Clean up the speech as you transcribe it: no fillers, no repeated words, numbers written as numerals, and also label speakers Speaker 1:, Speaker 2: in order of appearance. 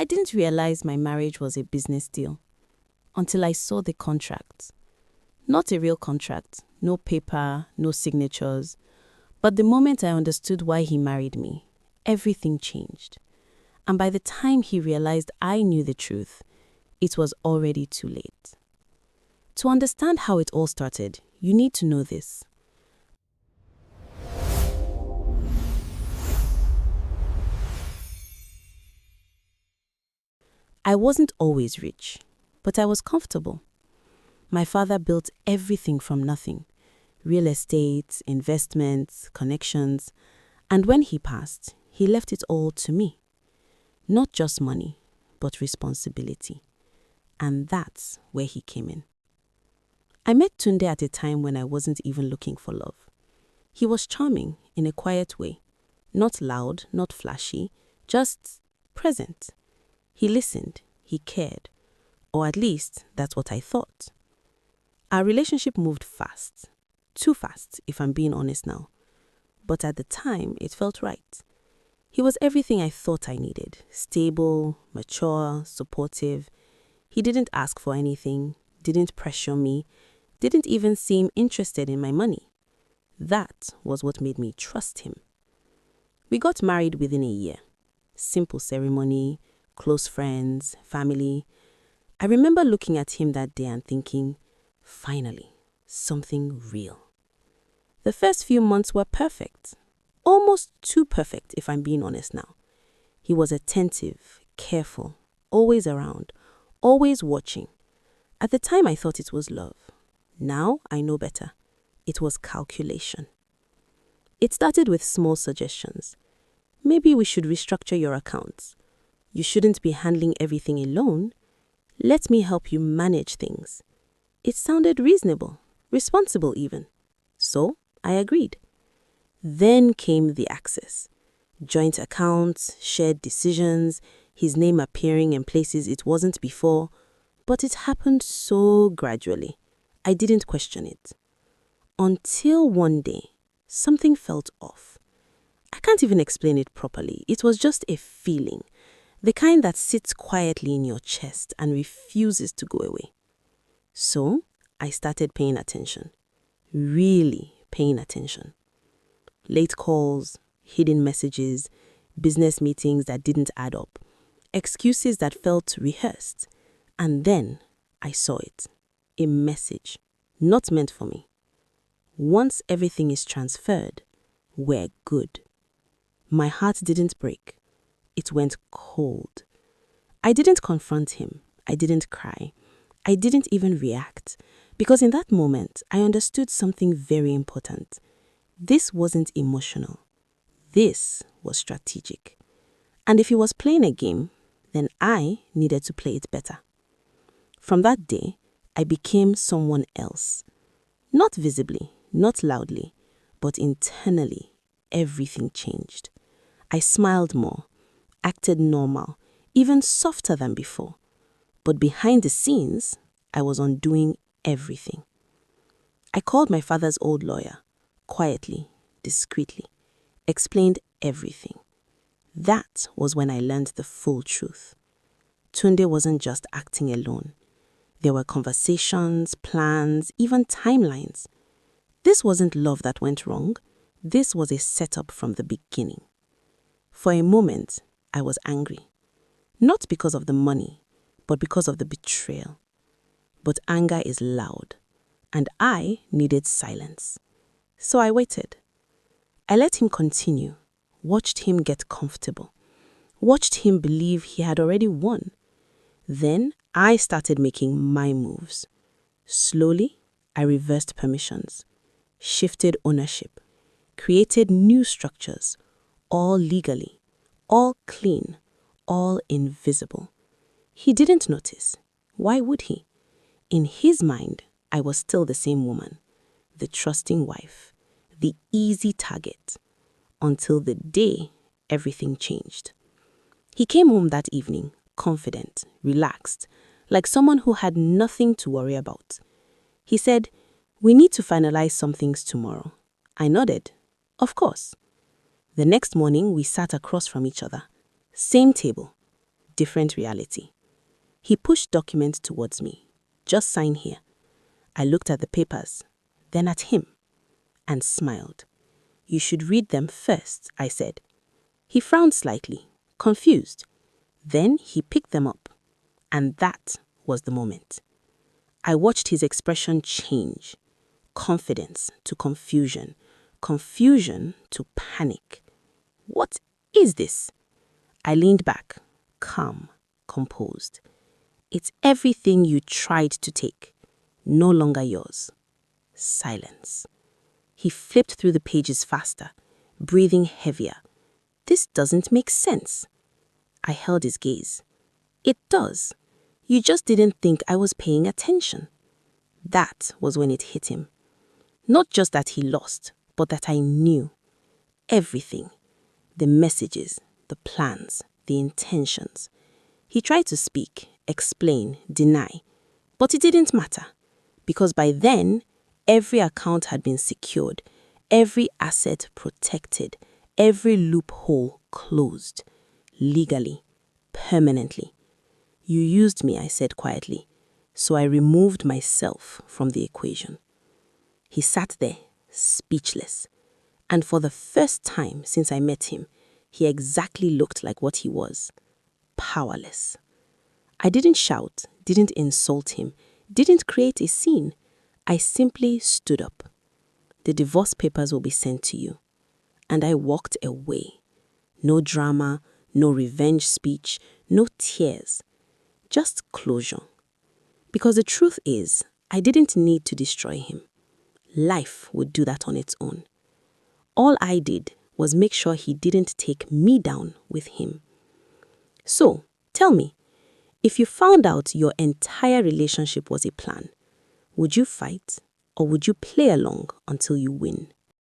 Speaker 1: I didn't realize my marriage was a business deal until I saw the contract. Not a real contract, no paper, no signatures. But the moment I understood why he married me, everything changed. And by the time he realized I knew the truth, it was already too late. To understand how it all started, you need to know this. I wasn't always rich, but I was comfortable. My father built everything from nothing: real estate, investments, connections, and when he passed, he left it all to me. Not just money, but responsibility. And that's where he came in. I met Tunde at a time when I wasn't even looking for love. He was charming in a quiet way, not loud, not flashy, just present. He listened, he cared, or at least that's what I thought. Our relationship moved fast, too fast if I'm being honest now, but at the time it felt right. He was everything I thought I needed: stable, mature, supportive. He didn't ask for anything, didn't pressure me, didn't even seem interested in my money. That was what made me trust him. We got married within a year. Simple ceremony, close friends, family. I remember looking at him that day and thinking, finally, something real. The first few months were perfect. Almost too perfect, if I'm being honest now. He was attentive, careful, always around, always watching. At the time, I thought it was love. Now, I know better. It was calculation. It started with small suggestions. Maybe we should restructure your accounts. You shouldn't be handling everything alone. Let me help you manage things. It sounded reasonable, responsible even. So, I agreed. Then came the access. Joint accounts, shared decisions, his name appearing in places it wasn't before. But it happened so gradually. I didn't question it. Until one day, something felt off. I can't even explain it properly. It was just a feeling. The kind that sits quietly in your chest and refuses to go away. So, I started paying attention. Really paying attention. Late calls, hidden messages, business meetings that didn't add up, excuses that felt rehearsed. And then I saw it. A message, not meant for me. Once everything is transferred, we're good. My heart didn't break. It went cold. I didn't confront him. I didn't cry. I didn't even react. Because in that moment, I understood something very important. This wasn't emotional. This was strategic. And if he was playing a game, then I needed to play it better. From that day, I became someone else. Not visibly, not loudly, but internally, everything changed. I smiled more, acted normal, even softer than before. But behind the scenes, I was undoing everything. I called my father's old lawyer, quietly, discreetly, explained everything. That was when I learned the full truth. Tunde wasn't just acting alone. There were conversations, plans, even timelines. This wasn't love that went wrong. This was a setup from the beginning. For a moment, I was angry. Not because of the money, but because of the betrayal. But anger is loud, and I needed silence. So I waited. I let him continue, watched him get comfortable, watched him believe he had already won. Then I started making my moves. Slowly, I reversed permissions, shifted ownership, created new structures, all legally, all clean, all invisible. He didn't notice. Why would he? In his mind, I was still the same woman, the trusting wife, the easy target, until the day everything changed. He came home that evening, confident, relaxed, like someone who had nothing to worry about. He said, "We need to finalize some things tomorrow." I nodded. Of course. The next morning, we sat across from each other. Same table. different reality. He pushed documents towards me. Just sign here. I looked at the papers, then at him, and smiled. You should read them first, I said. He frowned slightly, confused. Then he picked them up, and that was the moment. I watched his expression change. Confidence to confusion, confusion to panic. What is this? I leaned back, calm, composed. It's everything you tried to take, no longer yours. Silence. He flipped through the pages faster, breathing heavier. This doesn't make sense. I held his gaze. It does. You just didn't think I was paying attention. That was when it hit him. Not just that he lost, but that I knew. Everything. The messages, the plans, the intentions. He tried to speak, explain, deny. But it didn't matter. Because by then, every account had been secured, every asset protected, every loophole closed. Legally, permanently. You used me, I said quietly, so I removed myself from the equation. He sat there, speechless, and for the first time since I met him, he exactly looked like what he was, powerless. I didn't shout, didn't insult him, didn't create a scene. I simply stood up. The divorce papers will be sent to you. And I walked away. No drama, no revenge speech, no tears. Just closure. Because the truth is, I didn't need to destroy him. Life would do that on its own. All I did was make sure he didn't take me down with him. So, tell me, if you found out your entire relationship was a plan, would you fight or would you play along until you win?